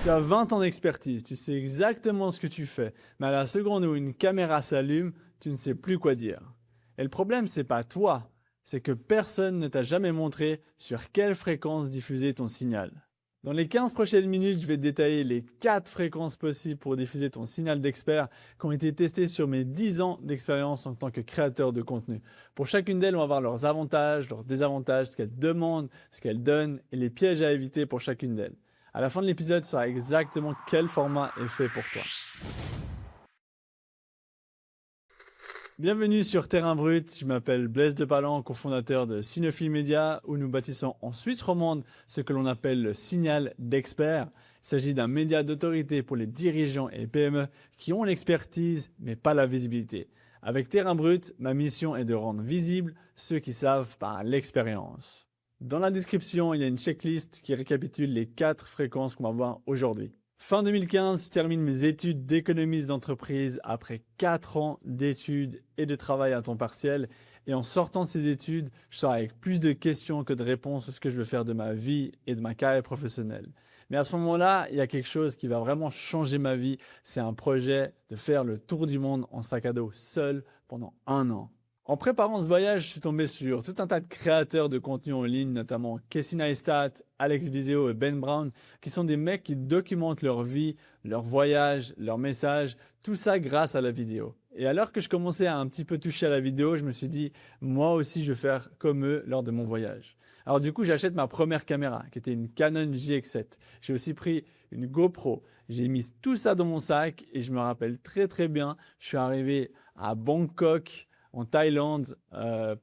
Tu as 20 ans d'expertise, tu sais exactement ce que tu fais, mais à la seconde où une caméra s'allume, tu ne sais plus quoi dire. Et le problème, c'est pas toi, c'est que personne ne t'a jamais montré sur quelle fréquence diffuser ton signal. Dans les 15 prochaines minutes, je vais te détailler les 4 fréquences possibles pour diffuser ton signal d'expert qui ont été testées sur mes 10 ans d'expérience en tant que créateur de contenu. Pour chacune d'elles, on va voir leurs avantages, leurs désavantages, ce qu'elles demandent, ce qu'elles donnent et les pièges à éviter pour chacune d'elles. À la fin de l'épisode, tu sauras exactement quel format est fait pour toi. Bienvenue sur Terrain Brut, je m'appelle Blaise de Palan, cofondateur de Cinephile Media, où nous bâtissons en Suisse romande ce que l'on appelle le signal d'expert. Il s'agit d'un média d'autorité pour les dirigeants et PME qui ont l'expertise mais pas la visibilité. Avec Terrain Brut, ma mission est de rendre visibles ceux qui savent par l'expérience. Dans la description, il y a une checklist qui récapitule les 4 fréquences qu'on va voir aujourd'hui. Fin 2015, je termine mes études d'économiste d'entreprise après 4 ans d'études et de travail à temps partiel. Et en sortant de ces études, je sors avec plus de questions que de réponses sur ce que je veux faire de ma vie et de ma carrière professionnelle. Mais à ce moment-là, il y a quelque chose qui va vraiment changer ma vie. C'est un projet de faire le tour du monde en sac à dos seul pendant 1 an. En préparant ce voyage, je suis tombé sur tout un tas de créateurs de contenu en ligne, notamment Casey Neistat, Alex Viseo et Ben Brown, qui sont des mecs qui documentent leur vie, leurs voyages, leurs messages, tout ça grâce à la vidéo. Et alors que je commençais à un petit peu toucher à la vidéo, je me suis dit, moi aussi je vais faire comme eux lors de mon voyage. Alors du coup, j'achète ma première caméra, qui était une Canon JX7. J'ai aussi pris une GoPro. J'ai mis tout ça dans mon sac et je me rappelle très bien, je suis arrivé à Bangkok, en Thaïlande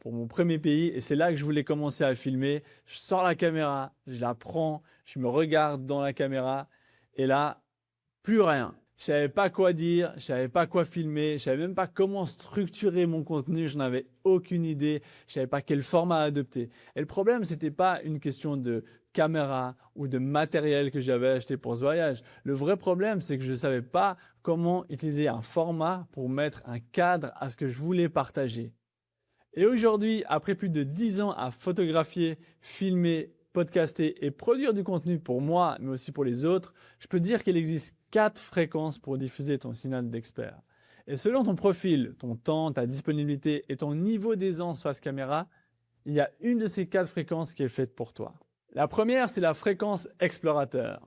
pour mon premier pays et c'est là que je voulais commencer à filmer. Je sors la caméra, je la prends, je me regarde dans la caméra et là, plus rien. Je savais pas quoi dire, je savais pas quoi filmer, je savais même pas comment structurer mon contenu, je n'avais aucune idée, je savais pas quel format adopter. Et le problème, c'était pas une question de caméra ou de matériel que j'avais acheté pour ce voyage. Le vrai problème, c'est que je ne savais pas comment utiliser un format pour mettre un cadre à ce que je voulais partager. Et aujourd'hui, après plus de 10 ans à photographier, filmer, podcaster et produire du contenu pour moi, mais aussi pour les autres, je peux dire qu'il existe 4 fréquences pour diffuser ton signal d'expert. Et selon ton profil, ton temps, ta disponibilité et ton niveau d'aisance face caméra, il y a une de ces 4 fréquences qui est faite pour toi. La première, c'est la fréquence explorateur.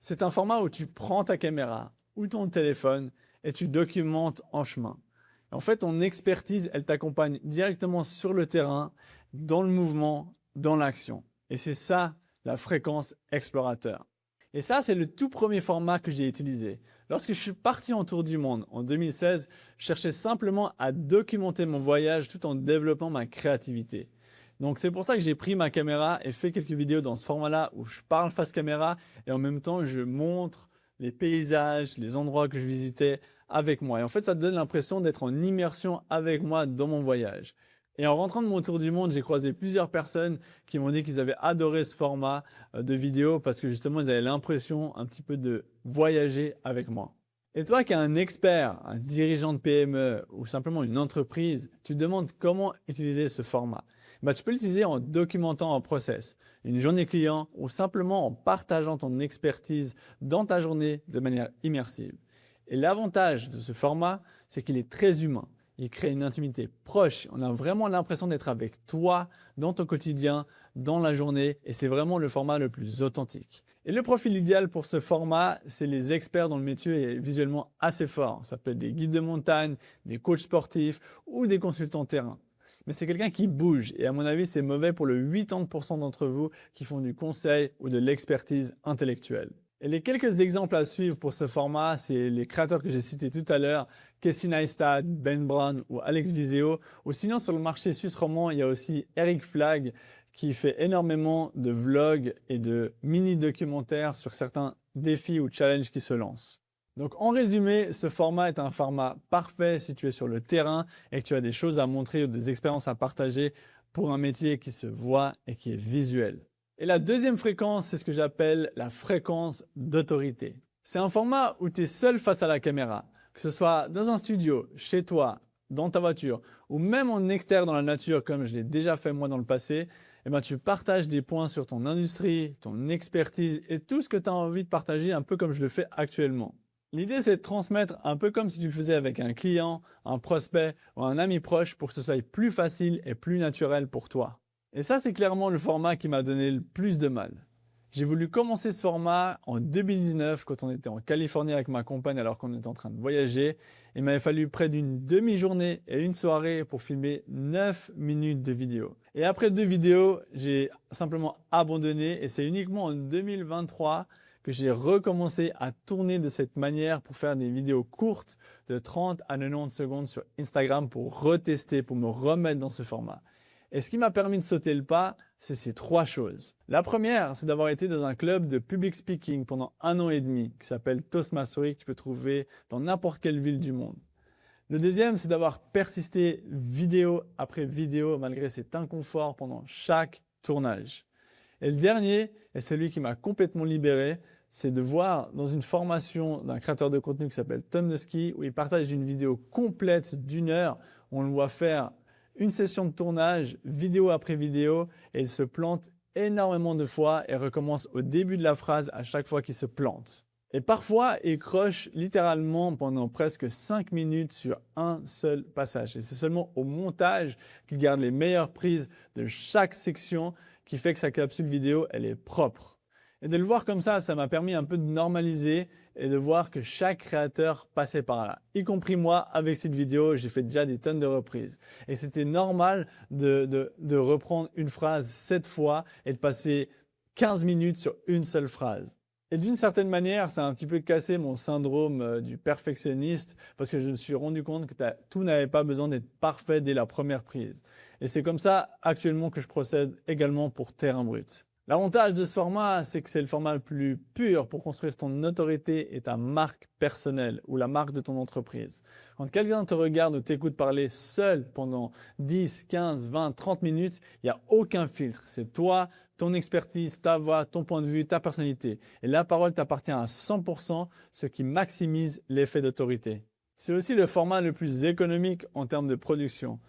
C'est un format où tu prends ta caméra ou ton téléphone et tu documentes en chemin. En fait, ton expertise, elle t'accompagne directement sur le terrain, dans le mouvement, dans l'action. Et c'est ça, la fréquence explorateur. Et ça, c'est le tout premier format que j'ai utilisé. Lorsque je suis parti en tour du monde en 2016, je cherchais simplement à documenter mon voyage tout en développant ma créativité. Donc c'est pour ça que j'ai pris ma caméra et fait quelques vidéos dans ce format-là où je parle face caméra et en même temps je montre les paysages, les endroits que je visitais avec moi. Et en fait, ça te donne l'impression d'être en immersion avec moi dans mon voyage. Et en rentrant de mon tour du monde, j'ai croisé plusieurs personnes qui m'ont dit qu'ils avaient adoré ce format de vidéo parce que justement, ils avaient l'impression un petit peu de voyager avec moi. Et toi qui es un expert, un dirigeant de PME ou simplement une entreprise, tu te demandes comment utiliser ce format. Tu peux l'utiliser en documentant un process, une journée client ou simplement en partageant ton expertise dans ta journée de manière immersive. Et l'avantage de ce format, c'est qu'il est très humain. Il crée une intimité proche. On a vraiment l'impression d'être avec toi dans ton quotidien, dans la journée et c'est vraiment le format le plus authentique. Et le profil idéal pour ce format, c'est les experts dont le métier est visuellement assez fort. Ça peut être des guides de montagne, des coachs sportifs ou des consultants terrain. Mais c'est quelqu'un qui bouge et à mon avis, c'est mauvais pour le 80% d'entre vous qui font du conseil ou de l'expertise intellectuelle. Et les quelques exemples à suivre pour ce format, c'est les créateurs que j'ai cités tout à l'heure, Casey Neistat, Ben Brown ou Alex Viseo. Ou sinon, sur le marché suisse romand, il y a aussi Eric Flagg qui fait énormément de vlogs et de mini-documentaires sur certains défis ou challenges qui se lancent. Donc en résumé, ce format est un format parfait si tu es sur le terrain et que tu as des choses à montrer ou des expériences à partager pour un métier qui se voit et qui est visuel. Et la deuxième fréquence, c'est ce que j'appelle la fréquence d'autorité. C'est un format où tu es seul face à la caméra, que ce soit dans un studio, chez toi, dans ta voiture ou même en extérieur dans la nature comme je l'ai déjà fait moi dans le passé. eh ben, tu partages des points sur ton industrie, ton expertise et tout ce que tu as envie de partager, un peu comme je le fais actuellement. L'idée, c'est de transmettre un peu comme si tu le faisais avec un client, un prospect ou un ami proche pour que ce soit plus facile et plus naturel pour toi. Et ça, c'est clairement le format qui m'a donné le plus de mal. J'ai voulu commencer ce format en 2019 quand on était en Californie avec ma compagne alors qu'on était en train de voyager. Il m'avait fallu près d'une demi-journée et une soirée pour filmer 9 minutes de vidéo. Et après 2 vidéos, j'ai simplement abandonné et c'est uniquement en 2023 que j'ai recommencé à tourner de cette manière pour faire des vidéos courtes de 30 à 90 secondes sur Instagram pour retester, pour me remettre dans ce format. Et ce qui m'a permis de sauter le pas, c'est ces 3 choses. La première, c'est d'avoir été dans un club de public speaking pendant 1 an et demi qui s'appelle Toastmastery, que tu peux trouver dans n'importe quelle ville du monde. Le deuxième, c'est d'avoir persisté vidéo après vidéo malgré cet inconfort pendant chaque tournage. Et le dernier, et celui qui m'a complètement libéré, c'est de voir dans une formation d'un créateur de contenu qui s'appelle Tom Nusky, où il partage une vidéo complète d'1 heure, où on le voit faire une session de tournage, vidéo après vidéo, et il se plante énormément de fois et recommence au début de la phrase à chaque fois qu'il se plante. Et parfois, il croche littéralement pendant presque 5 minutes sur un seul passage. Et c'est seulement au montage qu'il garde les meilleures prises de chaque section qui fait que sa capsule vidéo, elle est propre. Et de le voir comme ça m'a permis un peu de normaliser et de voir que chaque créateur passait par là. Y compris moi, avec cette vidéo, j'ai fait déjà des tonnes de reprises. Et c'était normal de reprendre une phrase 7 fois et de passer 15 minutes sur une seule phrase. Et d'une certaine manière, ça a un petit peu cassé mon syndrome du perfectionniste parce que je me suis rendu compte que tout n'avait pas besoin d'être parfait dès la première prise. Et c'est comme ça actuellement que je procède également pour Terrain Brut. L'avantage de ce format, c'est que c'est le format le plus pur pour construire ton autorité et ta marque personnelle ou la marque de ton entreprise. Quand quelqu'un te regarde ou t'écoute parler seul pendant 10, 15, 20, 30 minutes, il n'y a aucun filtre. C'est toi, ton expertise, ta voix, ton point de vue, ta personnalité. Et la parole t'appartient à 100%, ce qui maximise l'effet d'autorité. C'est aussi le format le plus économique en termes de production.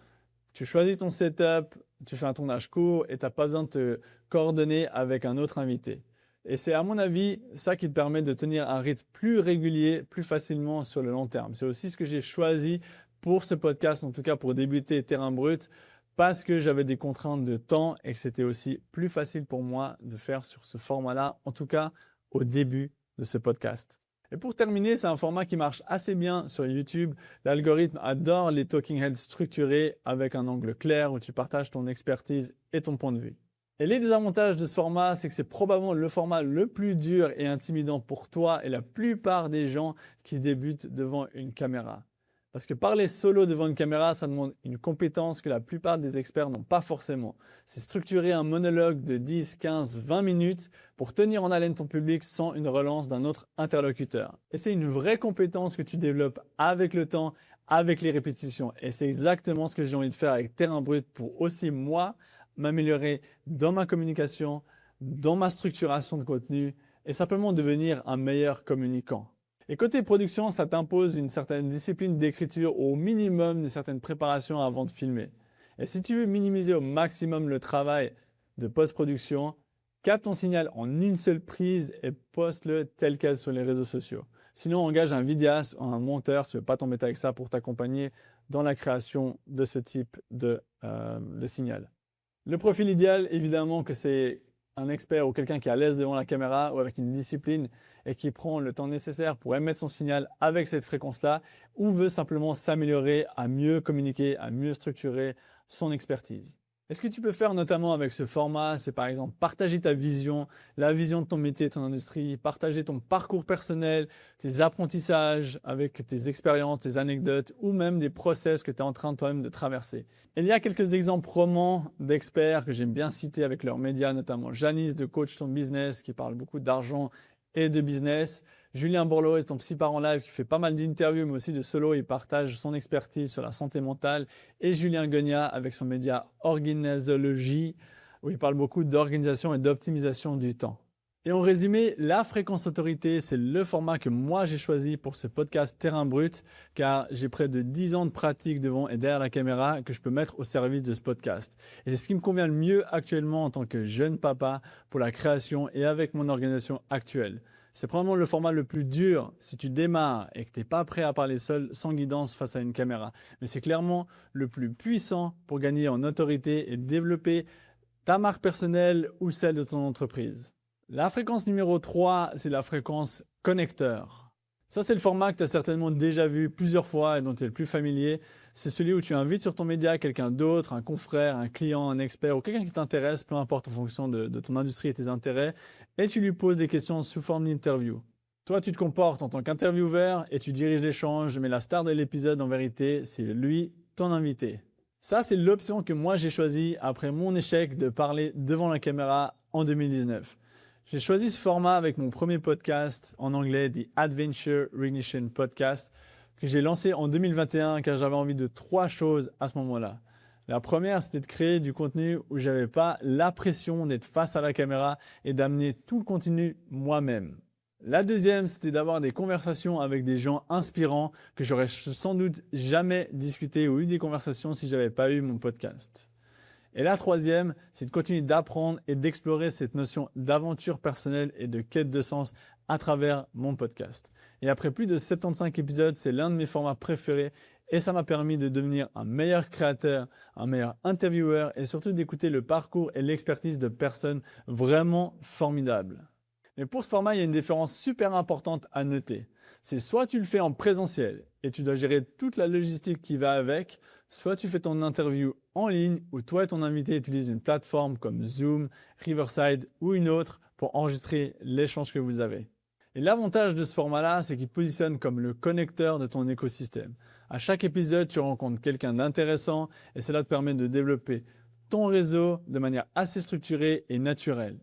Tu choisis ton setup, tu fais un tournage court et tu n'as pas besoin de te coordonner avec un autre invité. Et c'est à mon avis ça qui te permet de tenir un rythme plus régulier, plus facilement sur le long terme. C'est aussi ce que j'ai choisi pour ce podcast, en tout cas pour débuter Terrain Brut, parce que j'avais des contraintes de temps et que c'était aussi plus facile pour moi de faire sur ce format-là, en tout cas au début de ce podcast. Et pour terminer, c'est un format qui marche assez bien sur YouTube. L'algorithme adore les talking heads structurés avec un angle clair où tu partages ton expertise et ton point de vue. Et les désavantages de ce format, c'est que c'est probablement le format le plus dur et intimidant pour toi et la plupart des gens qui débutent devant une caméra. Parce que parler solo devant une caméra, ça demande une compétence que la plupart des experts n'ont pas forcément. C'est structurer un monologue de 10, 15, 20 minutes pour tenir en haleine ton public sans une relance d'un autre interlocuteur. Et c'est une vraie compétence que tu développes avec le temps, avec les répétitions. Et c'est exactement ce que j'ai envie de faire avec Terrain Brut pour aussi moi m'améliorer dans ma communication, dans ma structuration de contenu et simplement devenir un meilleur communicant. Et côté production, ça t'impose une certaine discipline d'écriture, au minimum une certaine préparation avant de filmer. Et si tu veux minimiser au maximum le travail de post-production, capte ton signal en une seule prise et poste-le tel quel sur les réseaux sociaux. Sinon, engage un vidéaste ou un monteur, si tu ne veux pas t'embêter avec ça, pour t'accompagner dans la création de ce type de signal. Le profil idéal, évidemment, que c'est un expert ou quelqu'un qui est à l'aise devant la caméra ou avec une discipline et qui prend le temps nécessaire pour émettre son signal avec cette fréquence-là ou veut simplement s'améliorer à mieux communiquer, à mieux structurer son expertise. Et ce que tu peux faire notamment avec ce format, c'est par exemple partager ta vision, la vision de ton métier, de ton industrie, partager ton parcours personnel, tes apprentissages avec tes expériences, tes anecdotes ou même des process que tu es en train toi-même de traverser. Et il y a quelques exemples romans d'experts que j'aime bien citer avec leurs médias, notamment Janice de Coach Ton Business qui parle beaucoup d'argent et de business. Julien Borloo est ton psy en live qui fait pas mal d'interviews mais aussi de solo. Il partage son expertise sur la santé mentale. Et Julien Gonia avec son média Organizology où il parle beaucoup d'organisation et d'optimisation du temps. Et en résumé, la fréquence autorité, c'est le format que moi j'ai choisi pour ce podcast Terrain Brut, car j'ai près de 10 ans de pratique devant et derrière la caméra que je peux mettre au service de ce podcast. Et c'est ce qui me convient le mieux actuellement en tant que jeune papa pour la création et avec mon organisation actuelle. C'est probablement le format le plus dur si tu démarres et que tu n'es pas prêt à parler seul, sans guidance face à une caméra. Mais c'est clairement le plus puissant pour gagner en autorité et développer ta marque personnelle ou celle de ton entreprise. La fréquence numéro 3, c'est la fréquence connecteur. Ça, c'est le format que tu as certainement déjà vu plusieurs fois et dont tu es le plus familier. C'est celui où tu invites sur ton média quelqu'un d'autre, un confrère, un client, un expert ou quelqu'un qui t'intéresse, peu importe en fonction de ton industrie et tes intérêts, et tu lui poses des questions sous forme d'interview. Toi, tu te comportes en tant qu'intervieweur et tu diriges l'échange, mais la star de l'épisode, en vérité, c'est lui, ton invité. Ça, c'est l'option que moi j'ai choisie après mon échec de parler devant la caméra en 2019. J'ai choisi ce format avec mon premier podcast en anglais, The Adventure Ignition Podcast, que j'ai lancé en 2021 car j'avais envie de 3 choses à ce moment-là. La première, c'était de créer du contenu où j'avais pas la pression d'être face à la caméra et d'amener tout le contenu moi-même. La deuxième, c'était d'avoir des conversations avec des gens inspirants que j'aurais sans doute jamais discuté ou eu des conversations si j'avais pas eu mon podcast. Et la troisième, c'est de continuer d'apprendre et d'explorer cette notion d'aventure personnelle et de quête de sens à travers mon podcast. Et après plus de 75 épisodes, c'est l'un de mes formats préférés et ça m'a permis de devenir un meilleur créateur, un meilleur intervieweur et surtout d'écouter le parcours et l'expertise de personnes vraiment formidables. Mais pour ce format, il y a une différence super importante à noter. C'est soit tu le fais en présentiel et tu dois gérer toute la logistique qui va avec, soit tu fais ton interview en ligne où toi et ton invité utilisent une plateforme comme Zoom, Riverside ou une autre pour enregistrer l'échange que vous avez. Et l'avantage de ce format-là, c'est qu'il te positionne comme le connecteur de ton écosystème. À chaque épisode, tu rencontres quelqu'un d'intéressant et cela te permet de développer ton réseau de manière assez structurée et naturelle.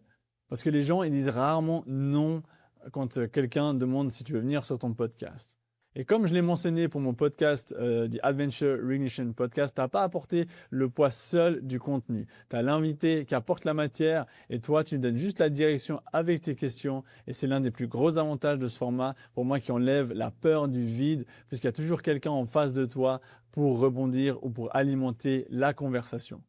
Parce que les gens, ils disent rarement non quand quelqu'un demande si tu veux venir sur ton podcast. Et comme je l'ai mentionné pour mon podcast, The Adventure Ignition Podcast, tu n'as pas apporté le poids seul du contenu. Tu as l'invité qui apporte la matière et toi, tu donnes juste la direction avec tes questions. Et c'est l'un des plus gros avantages de ce format pour moi qui enlève la peur du vide puisqu'il y a toujours quelqu'un en face de toi pour rebondir ou pour alimenter la conversation.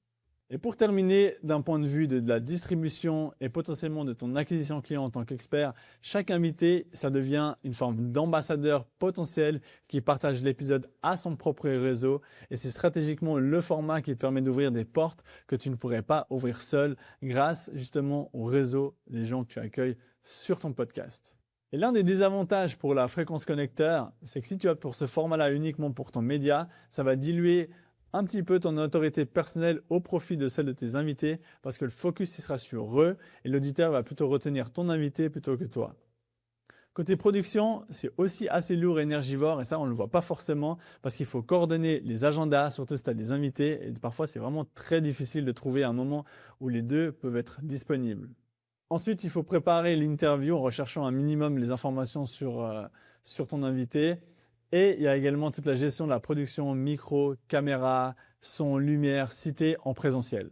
Et pour terminer, d'un point de vue de la distribution et potentiellement de ton acquisition client en tant qu'expert, chaque invité, ça devient une forme d'ambassadeur potentiel qui partage l'épisode à son propre réseau. Et c'est stratégiquement le format qui te permet d'ouvrir des portes que tu ne pourrais pas ouvrir seul grâce justement au réseau des gens que tu accueilles sur ton podcast. Et l'un des désavantages pour la fréquence connecteur, c'est que si tu optes pour ce format-là uniquement pour ton média, ça va diluer un petit peu ton autorité personnelle au profit de celle de tes invités parce que le focus il sera sur eux et l'auditeur va plutôt retenir ton invité plutôt que toi. Côté production, c'est aussi assez lourd et énergivore et ça on ne le voit pas forcément parce qu'il faut coordonner les agendas, surtout si tu as des invités et parfois c'est vraiment très difficile de trouver un moment où les deux peuvent être disponibles. Ensuite, il faut préparer l'interview en recherchant un minimum les informations sur ton invité. Et il y a également toute la gestion de la production micro, caméra, son, lumière, cité en présentiel.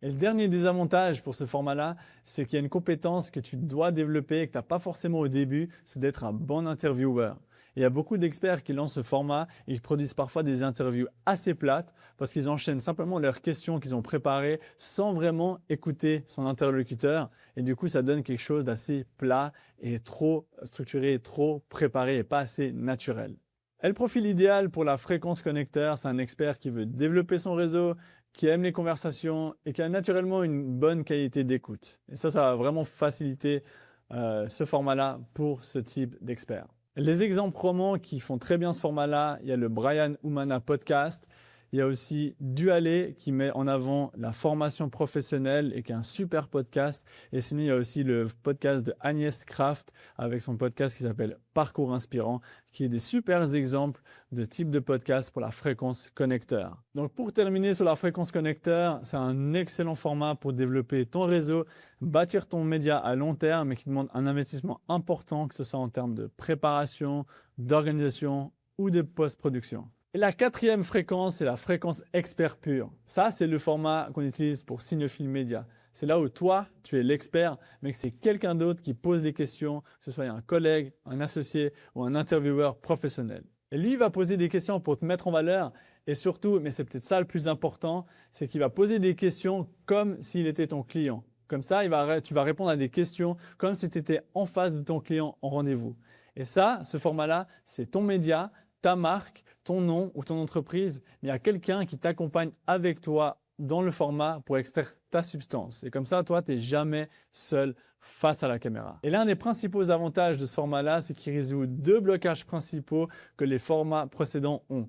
Et le dernier désavantage pour ce format-là, c'est qu'il y a une compétence que tu dois développer et que tu n'as pas forcément au début, c'est d'être un bon intervieweur. Et il y a beaucoup d'experts qui lancent ce format et qui produisent parfois des interviews assez plates parce qu'ils enchaînent simplement leurs questions qu'ils ont préparées sans vraiment écouter son interlocuteur. Et du coup, ça donne quelque chose d'assez plat et trop structuré, trop préparé et pas assez naturel. Et le profil idéal pour la fréquence connecteur, c'est un expert qui veut développer son réseau, qui aime les conversations et qui a naturellement une bonne qualité d'écoute. Et ça va vraiment faciliter ce format-là pour ce type d'expert. Les exemples romans qui font très bien ce format-là, il y a le Brian Umana Podcast. Il y a aussi Dualet qui met en avant la formation professionnelle et qui est un super podcast. Et sinon, il y a aussi le podcast de Agnès Kraft avec son podcast qui s'appelle Parcours Inspirant, qui est des super exemples de type de podcast pour la fréquence connecteur. Donc pour terminer sur la fréquence connecteur, c'est un excellent format pour développer ton réseau, bâtir ton média à long terme et qui demande un investissement important, que ce soit en termes de préparation, d'organisation ou de post-production. Et la quatrième fréquence, c'est la fréquence expert pur. Ça, c'est le format qu'on utilise pour Cinephile Media. C'est là où toi, tu es l'expert, mais que c'est quelqu'un d'autre qui pose les questions, que ce soit un collègue, un associé ou un intervieweur professionnel. Et lui, il va poser des questions pour te mettre en valeur et surtout, mais c'est peut-être ça le plus important, c'est qu'il va poser des questions comme s'il était ton client. Comme ça, tu vas répondre à des questions comme si tu étais en face de ton client en rendez-vous. Et ça, ce format-là, c'est ton média, ta marque, ton nom ou ton entreprise, mais il y a quelqu'un qui t'accompagne avec toi dans le format pour extraire ta substance. Et comme ça, toi, tu n'es jamais seul face à la caméra. Et l'un des principaux avantages de ce format-là, c'est qu'il résout deux blocages principaux que les formats précédents ont.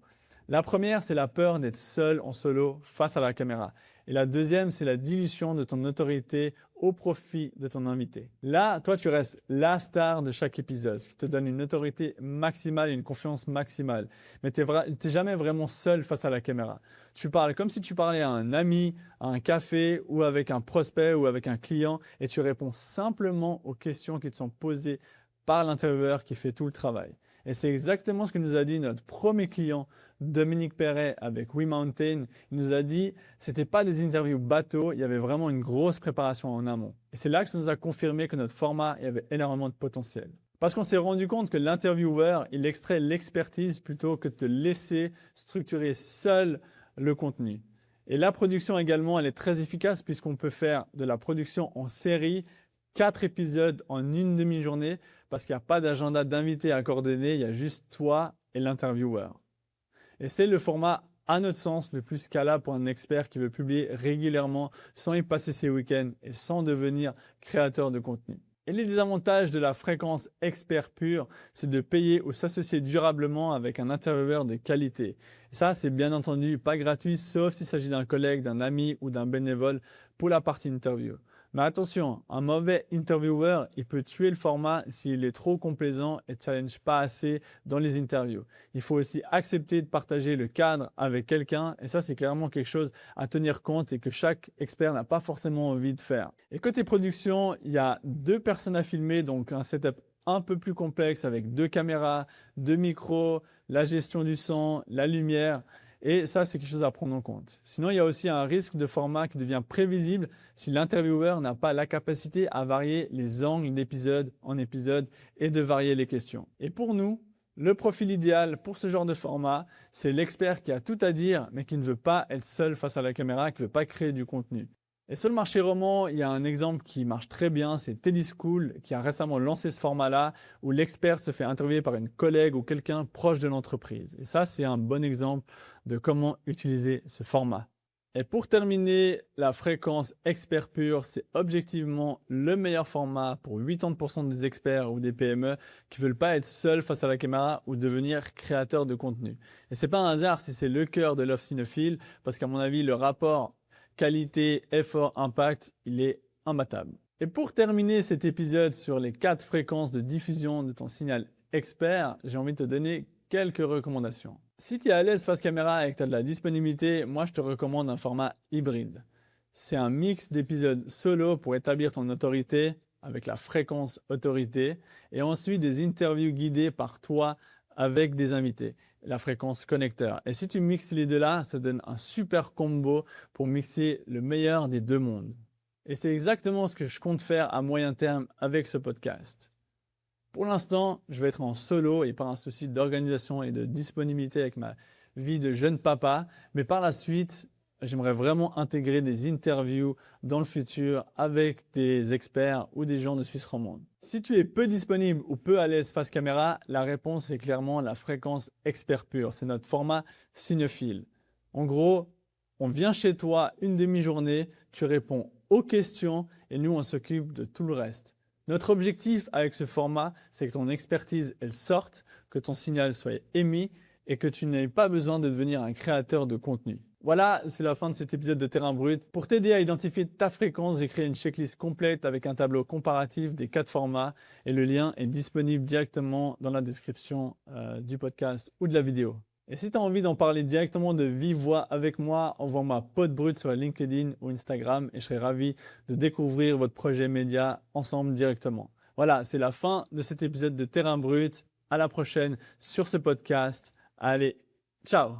La première, c'est la peur d'être seul en solo face à la caméra. Et la deuxième, c'est la dilution de ton autorité au profit de ton invité. Là, toi, tu restes la star de chaque épisode, ce qui te donne une autorité maximale et une confiance maximale. Mais tu n'es jamais vraiment seul face à la caméra. Tu parles comme si tu parlais à un ami, à un café ou avec un prospect ou avec un client et tu réponds simplement aux questions qui te sont posées par l'intervieweur qui fait tout le travail. Et c'est exactement ce que nous a dit notre premier client, Dominique Perret, avec WeMountain. Il nous a dit que ce n'était pas des interviews bateau, il y avait vraiment une grosse préparation en amont. Et c'est là que ça nous a confirmé que notre format il y avait énormément de potentiel. Parce qu'on s'est rendu compte que l'intervieweur, il extrait l'expertise plutôt que de te laisser structurer seul le contenu. Et la production également, elle est très efficace puisqu'on peut faire de la production en série, 4 épisodes en une demi-journée parce qu'il n'y a pas d'agenda d'invité à coordonner, il y a juste toi et l'intervieweur. Et c'est le format, à notre sens, le plus scalable pour un expert qui veut publier régulièrement sans y passer ses week-ends et sans devenir créateur de contenu. Et les désavantages de la fréquence expert pure, c'est de payer ou s'associer durablement avec un intervieweur de qualité. Et ça, c'est bien entendu pas gratuit, sauf s'il s'agit d'un collègue, d'un ami ou d'un bénévole pour la partie interview. Mais attention, un mauvais interviewer, il peut tuer le format s'il est trop complaisant et ne challenge pas assez dans les interviews. Il faut aussi accepter de partager le cadre avec quelqu'un et ça, c'est clairement quelque chose à tenir compte et que chaque expert n'a pas forcément envie de faire. Et côté production, il y a 2 personnes à filmer, donc un setup un peu plus complexe avec 2 caméras, 2 micros, la gestion du son, la lumière. Et ça, c'est quelque chose à prendre en compte. Sinon, il y a aussi un risque de format qui devient prévisible si l'intervieweur n'a pas la capacité à varier les angles d'épisode en épisode et de varier les questions. Et pour nous, le profil idéal pour ce genre de format, c'est l'expert qui a tout à dire, mais qui ne veut pas être seul face à la caméra, qui ne veut pas créer du contenu. Et sur le marché roman, il y a un exemple qui marche très bien, c'est Teddy School qui a récemment lancé ce format-là où l'expert se fait interviewer par une collègue ou quelqu'un proche de l'entreprise. Et ça, c'est un bon exemple de comment utiliser ce format. Et pour terminer, la fréquence expert pur, c'est objectivement le meilleur format pour 80% des experts ou des PME qui ne veulent pas être seuls face à la caméra ou devenir créateurs de contenu. Et ce n'est pas un hasard si c'est le cœur de l'offre cinéphile parce qu'à mon avis, le rapport qualité, effort, impact, il est imbattable. Et pour terminer cet épisode sur les 4 fréquences de diffusion de ton signal expert, j'ai envie de te donner quelques recommandations. Si tu es à l'aise face caméra et que tu as de la disponibilité, moi je te recommande un format hybride. C'est un mix d'épisodes solo pour établir ton autorité avec la fréquence autorité et ensuite des interviews guidées par toi avec des invités, la fréquence connecteur. Et si tu mixes les deux là, ça te donne un super combo pour mixer le meilleur des deux mondes. Et c'est exactement ce que je compte faire à moyen terme avec ce podcast. Pour l'instant, je vais être en solo et par un souci d'organisation et de disponibilité avec ma vie de jeune papa, mais par la suite, j'aimerais vraiment intégrer des interviews dans le futur avec des experts ou des gens de Suisse romande. Si tu es peu disponible ou peu à l'aise face caméra, la réponse est clairement la fréquence expert pur. C'est notre format cinéphile. En gros, on vient chez toi une demi-journée, tu réponds aux questions et nous, on s'occupe de tout le reste. Notre objectif avec ce format, c'est que ton expertise, elle sorte, que ton signal soit émis et que tu n'aies pas besoin de devenir un créateur de contenu. Voilà, c'est la fin de cet épisode de Terrain Brut. Pour t'aider à identifier ta fréquence, j'ai créé une checklist complète avec un tableau comparatif des 4 formats et le lien est disponible directement dans la description du podcast ou de la vidéo. Et si tu as envie d'en parler directement de vive voix avec moi, envoie-moi Pod Brut sur LinkedIn ou Instagram et je serai ravi de découvrir votre projet média ensemble directement. Voilà, c'est la fin de cet épisode de Terrain Brut. À la prochaine sur ce podcast. Allez, ciao!